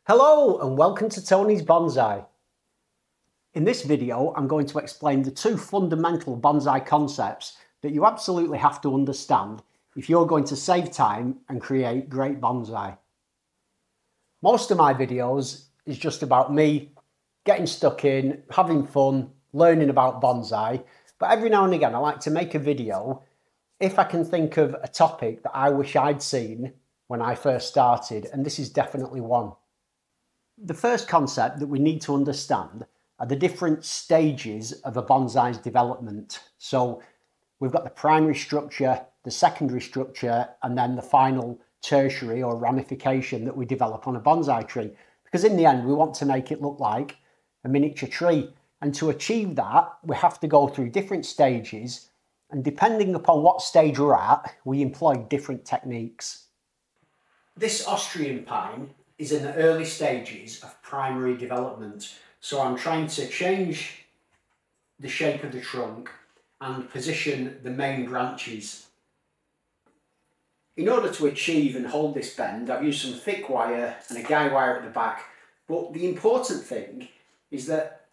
Hello and welcome to Tony's Bonsai. In this video I'm going to explain the two fundamental bonsai concepts that you absolutely have to understand if you're going to save time and create great bonsai. Most of my videos is just about me getting stuck in, having fun, learning about bonsai, but every now and again I like to make a video if I can think of a topic that I wish I'd seen when I first started, and this is definitely one. The first concept that we need to understand are the different stages of a bonsai's development. So we've got the primary structure, the secondary structure, and then the final tertiary or ramification that we develop on a bonsai tree. Because in the end, we want to make it look like a miniature tree. And to achieve that, we have to go through different stages. And depending upon what stage we're at, we employ different techniques. This Austrian pine is in the early stages of primary development. So I'm trying to change the shape of the trunk and position the main branches. In order to achieve and hold this bend, I've used some thick wire and a guy wire at the back. But the important thing is that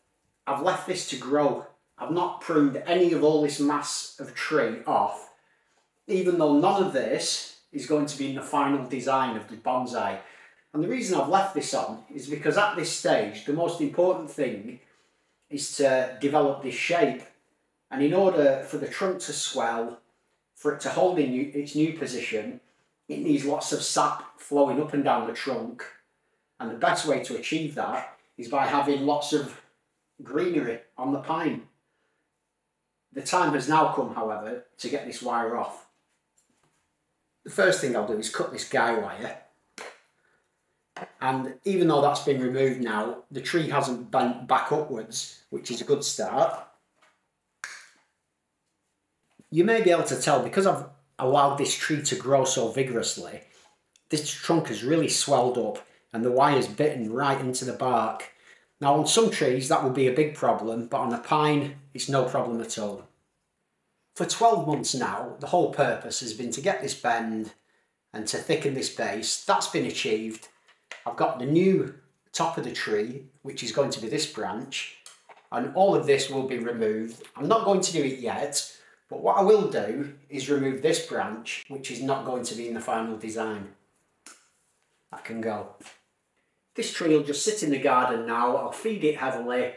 I've left this to grow. I've not pruned any of all this mass of tree off, even though none of this is going to be in the final design of the bonsai. And the reason I've left this on is because at this stage, the most important thing is to develop this shape. And in order for the trunk to swell, for it to hold in its new position, it needs lots of sap flowing up and down the trunk. And the best way to achieve that is by having lots of greenery on the pine. The time has now come, however, to get this wire off. The first thing I'll do is cut this guy wire. And even though that's been removed now, the tree hasn't bent back upwards, which is a good start. You may be able to tell, because I've allowed this tree to grow so vigorously, this trunk has really swelled up and the wire's bitten right into the bark. Now on some trees that would be a big problem, but on a pine it's no problem at all. For 12 months now, the whole purpose has been to get this bend and to thicken this base. That's been achieved. I've got the new top of the tree, which is going to be this branch, and all of this will be removed. I'm not going to do it yet, but what I will do is remove this branch, which is not going to be in the final design. That can go. This tree will just sit in the garden now. I'll feed it heavily,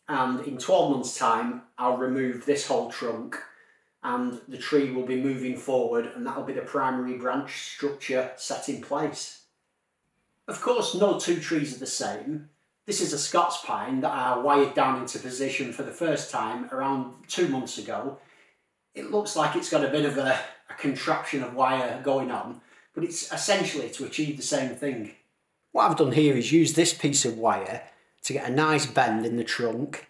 and in 12 months' time, I'll remove this whole trunk, and the tree will be moving forward, and that'll be the primary branch structure set in place. Of course, no two trees are the same. This is a Scots pine that I wired down into position for the first time around 2 months ago. It looks like it's got a bit of a contraption of wire going on, but it's essentially to achieve the same thing. What I've done here is use this piece of wire to get a nice bend in the trunk,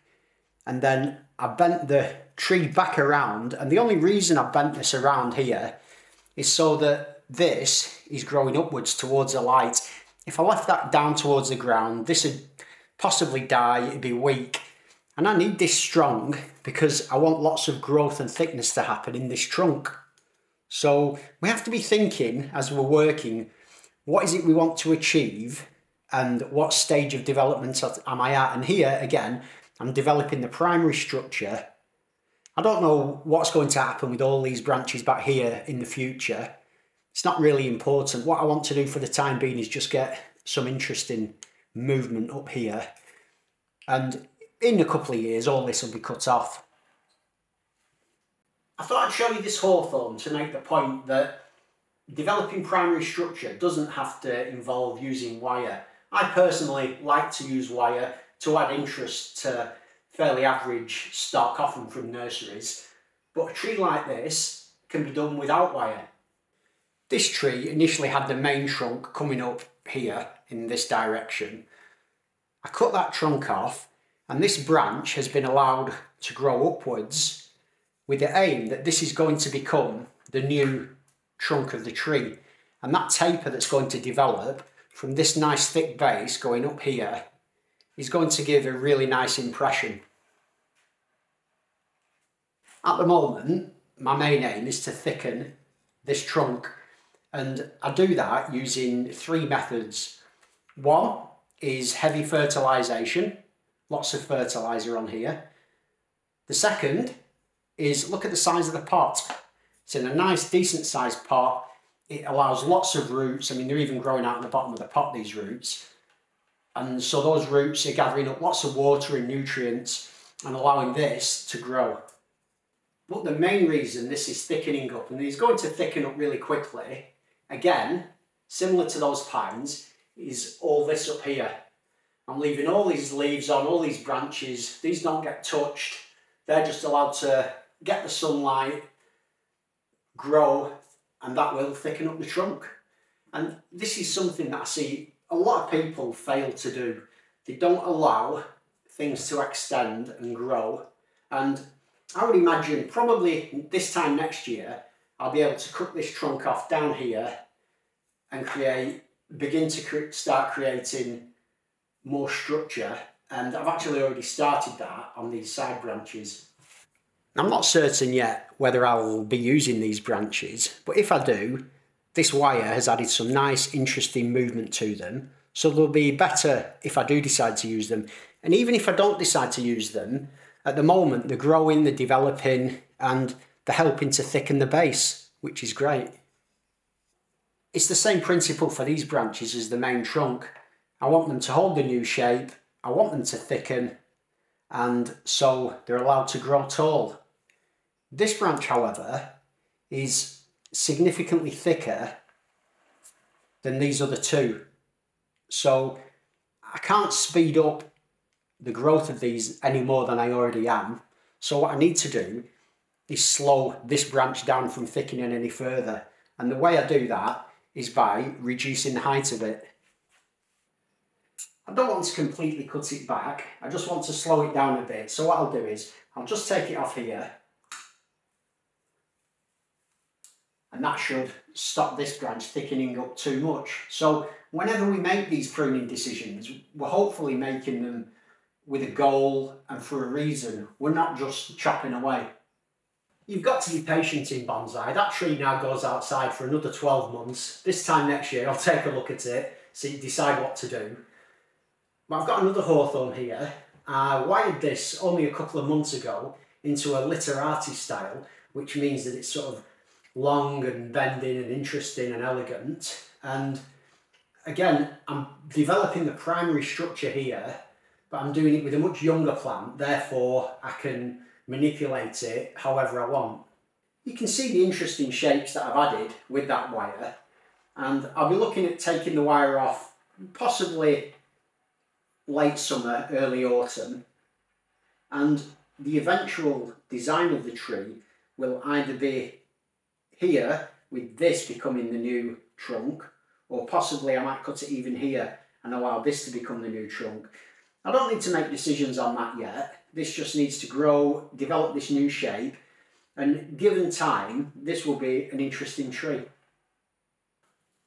and then I've bent the tree back around, and the only reason I've bent this around here is so that this is growing upwards towards the light. If I left that down towards the ground, this would possibly die, it'd be weak. And I need this strong because I want lots of growth and thickness to happen in this trunk. So we have to be thinking as we're working, what is it we want to achieve and what stage of development am I at? And here, again, I'm developing the primary structure. I don't know what's going to happen with all these branches back here in the future. It's not really important. What I want to do for the time being is just get some interesting movement up here. And in a couple of years, all this will be cut off. I thought I'd show you this hawthorn to make the point that developing primary structure doesn't have to involve using wire. I personally like to use wire to add interest to fairly average stock, often from nurseries. But a tree like this can be done without wire. This tree initially had the main trunk coming up here in this direction. I cut that trunk off, and this branch has been allowed to grow upwards with the aim that this is going to become the new trunk of the tree. And that taper that's going to develop from this nice thick base going up here is going to give a really nice impression. At the moment, my main aim is to thicken this trunk. And I do that using three methods. One is heavy fertilisation, lots of fertiliser on here. The second is look at the size of the pot. It's in a nice decent sized pot. It allows lots of roots. I mean, they're even growing out in the bottom of the pot, these roots. And so those roots are gathering up lots of water and nutrients and allowing this to grow. But the main reason this is thickening up, and it's going to thicken up really quickly, again, similar to those pines, is all this up here. I'm leaving all these leaves on, all these branches. These don't get touched. They're just allowed to get the sunlight, grow, and that will thicken up the trunk. And this is something that I see a lot of people fail to do. They don't allow things to extend and grow. And I would imagine probably this time next year, I'll be able to cut this trunk off down here and begin to start creating more structure. And I've actually already started that on these side branches. I'm not certain yet whether I will be using these branches, but if I do, this wire has added some nice, interesting movement to them, so they'll be better if I do decide to use them. And even if I don't decide to use them, at the moment they're growing, they're developing, and they're helping to thicken the base, which is great. It's the same principle for these branches as the main trunk. I want them to hold the new shape, I want them to thicken, and so they're allowed to grow tall. This branch, however, is significantly thicker than these other two. So I can't speed up the growth of these any more than I already am. So what I need to do is slow this branch down from thickening any further. And the way I do that is by reducing the height of it. I don't want to completely cut it back. I just want to slow it down a bit. So what I'll do is I'll just take it off here. And that should stop this branch thickening up too much. So whenever we make these pruning decisions, we're hopefully making them with a goal and for a reason. We're not just chopping away. You've got to be patient in bonsai. That tree now goes outside for another 12 months. This time next year I'll take a look at it, so you decide what to do. But I've got another hawthorn here. I wired this only a couple of months ago into a literati style, which means that it's sort of long and bending and interesting and elegant. And again, I'm developing the primary structure here, but I'm doing it with a much younger plant, therefore I can manipulate it however I want. You can see the interesting shapes that I've added with that wire, and I'll be looking at taking the wire off possibly late summer, early autumn, and the eventual design of the tree will either be here with this becoming the new trunk, or possibly I might cut it even here and allow this to become the new trunk. I don't need to make decisions on that yet. This just needs to grow, develop this new shape, and given time, this will be an interesting tree.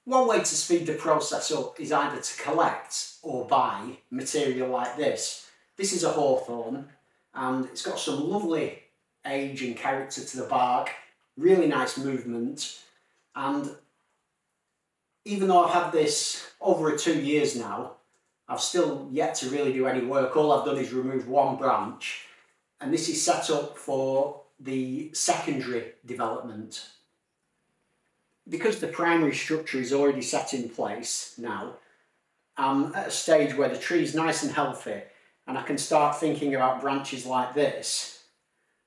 One way to speed the process up is either to collect or buy material like this. This is a hawthorn, and it's got some lovely age and character to the bark, really nice movement, and even though I've had this over 2 years now, I've still yet to really do any work. All I've done is remove one branch, and this is set up for the secondary development. Because the primary structure is already set in place now, I'm at a stage where the tree is nice and healthy, and I can start thinking about branches like this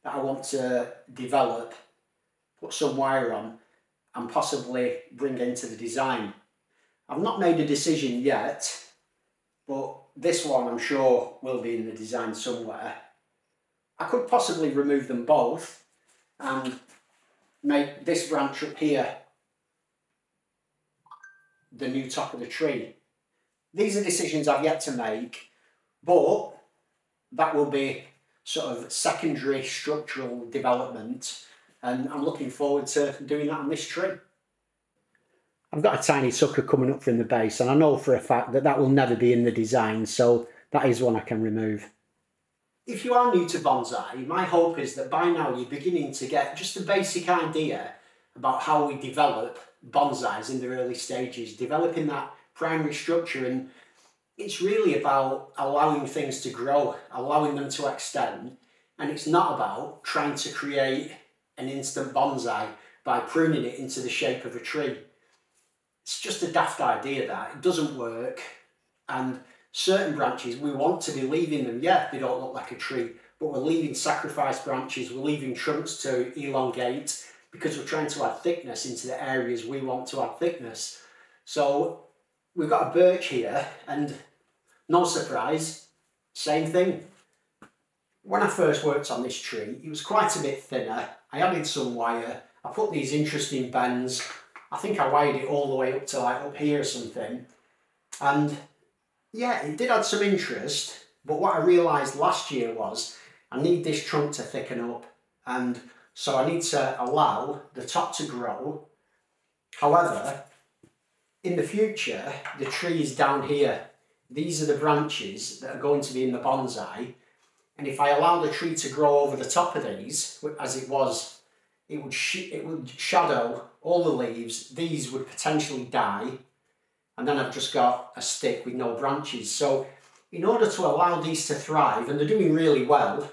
that I want to develop, put some wire on, and possibly bring into the design. I've not made a decision yet, but this one I'm sure will be in the design somewhere. I could possibly remove them both and make this branch up here the new top of the tree. These are decisions I've yet to make, but that will be sort of secondary structural development, and I'm looking forward to doing that on this tree. I've got a tiny sucker coming up from the base, and I know for a fact that that will never be in the design, so that is one I can remove. If you are new to bonsai, my hope is that by now you're beginning to get just a basic idea about how we develop bonsais in the early stages, developing that primary structure and it's really about allowing things to grow, allowing them to extend, and it's not about trying to create an instant bonsai by pruning it into the shape of a tree. It's just a daft idea that. It doesn't work, and certain branches, we want to be leaving them, yeah, they don't look like a tree, but we're leaving sacrifice branches, we're leaving trunks to elongate because we're trying to add thickness into the areas we want to add thickness. So we've got a birch here, and no surprise, same thing. When I first worked on this tree, it was quite a bit thinner. I added some wire, I put these interesting bends. I think I wired it all the way up to like up here or something. And yeah, it did add some interest, but what I realised last year was I need this trunk to thicken up, and so I need to allow the top to grow. However, in the future, the trees down here, these are the branches that are going to be in the bonsai, and if I allow the tree to grow over the top of these, as it was, it would shadow all the leaves. These would potentially die, and then I've just got a stick with no branches. So in order to allow these to thrive, and they're doing really well,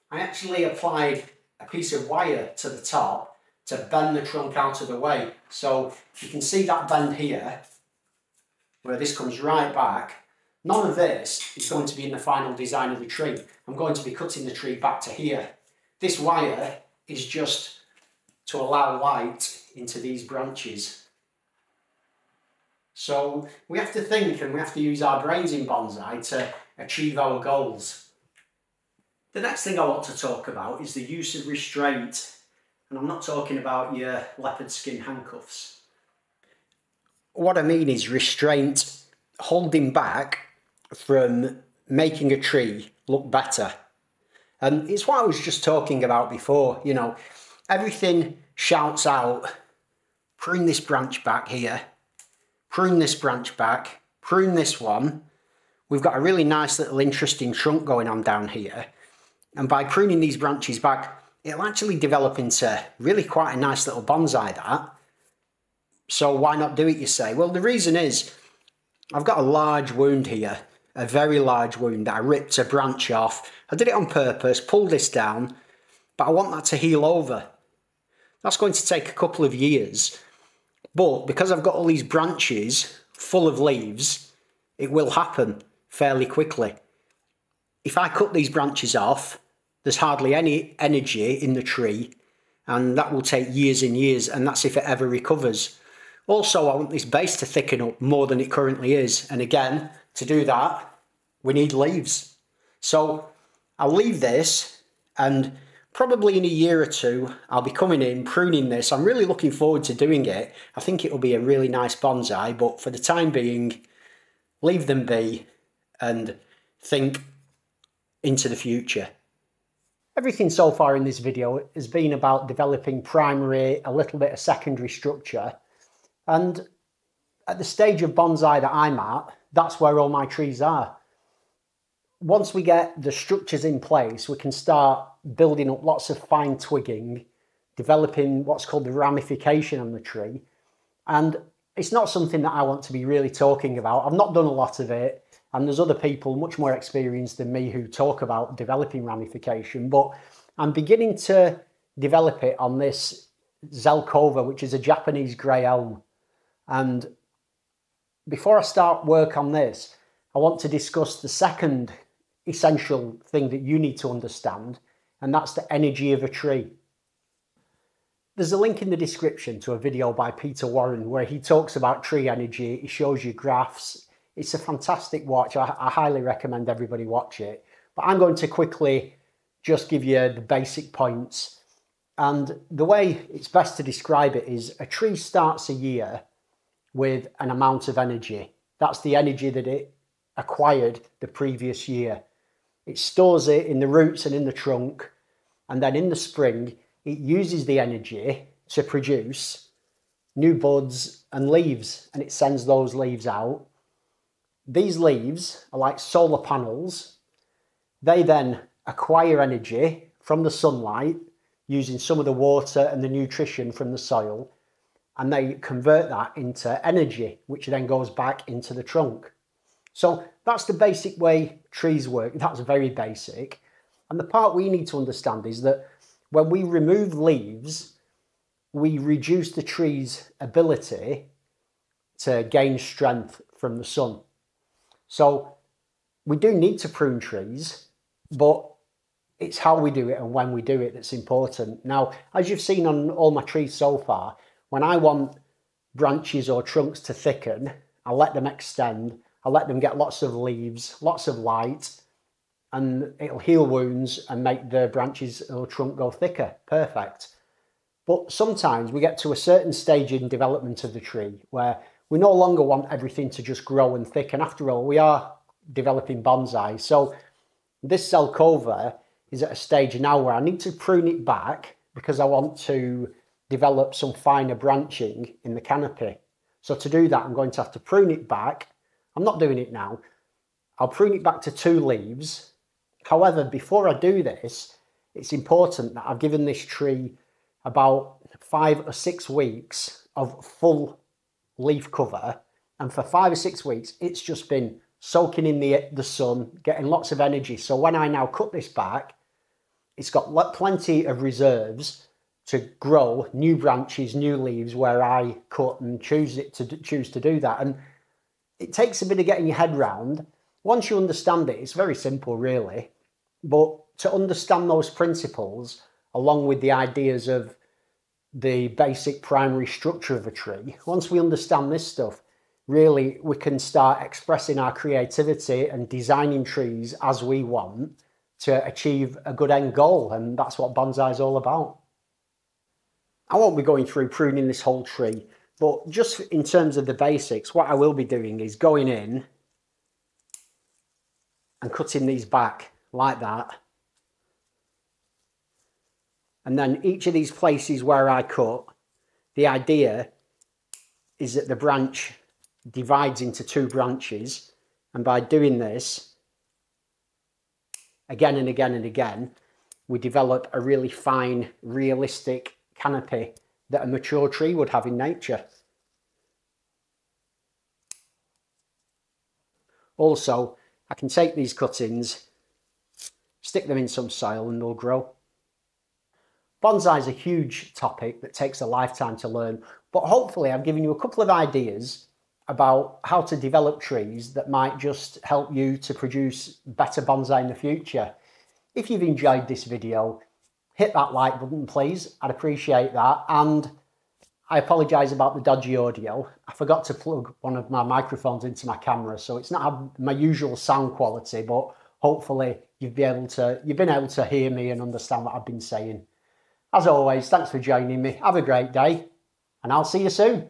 I actually applied a piece of wire to the top to bend the trunk out of the way. So you can see that bend here, where this comes right back. None of this is going to be in the final design of the tree. I'm going to be cutting the tree back to here. This wire is just to allow light into these branches. So we have to think, and we have to use our brains in bonsai to achieve our goals. The next thing I want to talk about is the use of restraint. And I'm not talking about your leopard skin handcuffs. What I mean is restraint, holding back from making a tree look better. And it's what I was just talking about before, you know, everything shouts out, prune this branch back here, prune this branch back, prune this one. We've got a really nice little interesting trunk going on down here. And by pruning these branches back, it'll actually develop into really quite a nice little bonsai, that. So why not do it, you say? Well, the reason is, I've got a large wound here, a very large wound that I ripped a branch off. I did it on purpose, pulled this down, but I want that to heal over. That's going to take a couple of years, but because I've got all these branches full of leaves, it will happen fairly quickly. If I cut these branches off, there's hardly any energy in the tree, and that will take years and years, and that's if it ever recovers. Also, I want this base to thicken up more than it currently is, and again, to do that, we need leaves. So I'll leave this, and probably in a year or two, I'll be coming in, pruning this. I'm really looking forward to doing it. I think it'll be a really nice bonsai, but for the time being, leave them be and think into the future. Everything so far in this video has been about developing primary, a little bit of secondary structure. And at the stage of bonsai that I'm at, that's where all my trees are. Once we get the structures in place, we can start building up lots of fine twigging, developing what's called the ramification on the tree. And it's not something that I want to be really talking about. I've not done a lot of it, and there's other people much more experienced than me who talk about developing ramification, but I'm beginning to develop it on this Zelkova, which is a Japanese grey elm. And before I start work on this, I want to discuss the second essential thing that you need to understand, and that's the energy of a tree. There's a link in the description to a video by Peter Warren where he talks about tree energy. He shows you graphs. It's a fantastic watch. I highly recommend everybody watch it. But I'm going to quickly just give you the basic points. And the way it's best to describe it is a tree starts a year with an amount of energy. That's the energy that it acquired the previous year. It stores it in the roots and in the trunk, and then in the spring it uses the energy to produce new buds and leaves, and it sends those leaves out. These leaves are like solar panels. They then acquire energy from the sunlight using some of the water and the nutrition from the soil, and they convert that into energy, which then goes back into the trunk. So that's the basic way trees work. That's very basic. And the part we need to understand is that when we remove leaves, we reduce the tree's ability to gain strength from the sun. So we do need to prune trees, but it's how we do it and when we do it that's important. Now, as you've seen on all my trees so far, when I want branches or trunks to thicken, I let them extend, I let them get lots of leaves, lots of light, and it'll heal wounds and make the branches or trunk go thicker. Perfect. But sometimes we get to a certain stage in development of the tree where we no longer want everything to just grow and thicken. After all, we are developing bonsai. So this Zelkova is at a stage now where I need to prune it back because I want to develop some finer branching in the canopy. So to do that, I'm going to have to prune it back. I'm not doing it now. I'll prune it back to 2 leaves. However, before I do this, it's important that I've given this tree about 5 or 6 weeks of full leaf cover. And for 5 or 6 weeks, it's just been soaking in the sun, getting lots of energy. So when I now cut this back, it's got plenty of reserves to grow new branches, new leaves where I cut and choose to do that. And it takes a bit of getting your head round. Once you understand it, it's very simple really. But to understand those principles, along with the ideas of the basic primary structure of a tree, once we understand this stuff, really we can start expressing our creativity and designing trees as we want to achieve a good end goal. And that's what bonsai is all about. I won't be going through pruning this whole tree, but just in terms of the basics, what I will be doing is going in and cutting these back like that. And then each of these places where I cut, the idea is that the branch divides into 2 branches. And by doing this, again and again and again, we develop a really fine, realistic canopy that a mature tree would have in nature. Also, I can take these cuttings, stick them in some soil and they'll grow. Bonsai is a huge topic that takes a lifetime to learn, but hopefully I've given you a couple of ideas about how to develop trees that might just help you to produce better bonsai in the future. If you've enjoyed this video, hit that like button please, I'd appreciate that. And I apologise about the dodgy audio. I forgot to plug one of my microphones into my camera, so it's not my usual sound quality, but hopefully you've been able to hear me and understand what I've been saying. As always, thanks for joining me. Have a great day, and I'll see you soon.